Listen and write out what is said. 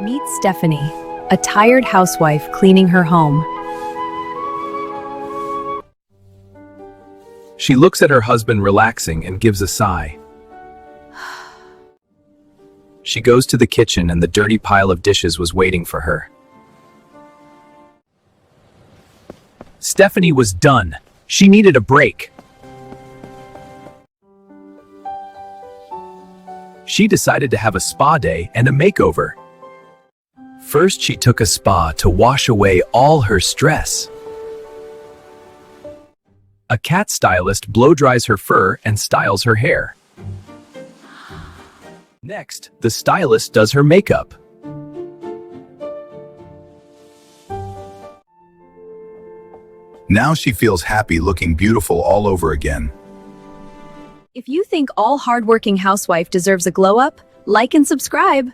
Meet Stephanie, a tired housewife cleaning her home. She looks at her husband relaxing and gives a sigh. She goes to the kitchen and the dirty pile of dishes was waiting for her. Stephanie was done. She needed a break. She decided to have a spa day and a makeover. First, she took a spa to wash away all her stress. A cat stylist blow-dries her fur and styles her hair. Next, the stylist does her makeup. Now she feels happy, looking beautiful all over again. If you think all hardworking housewife deserves a glow up, like and subscribe.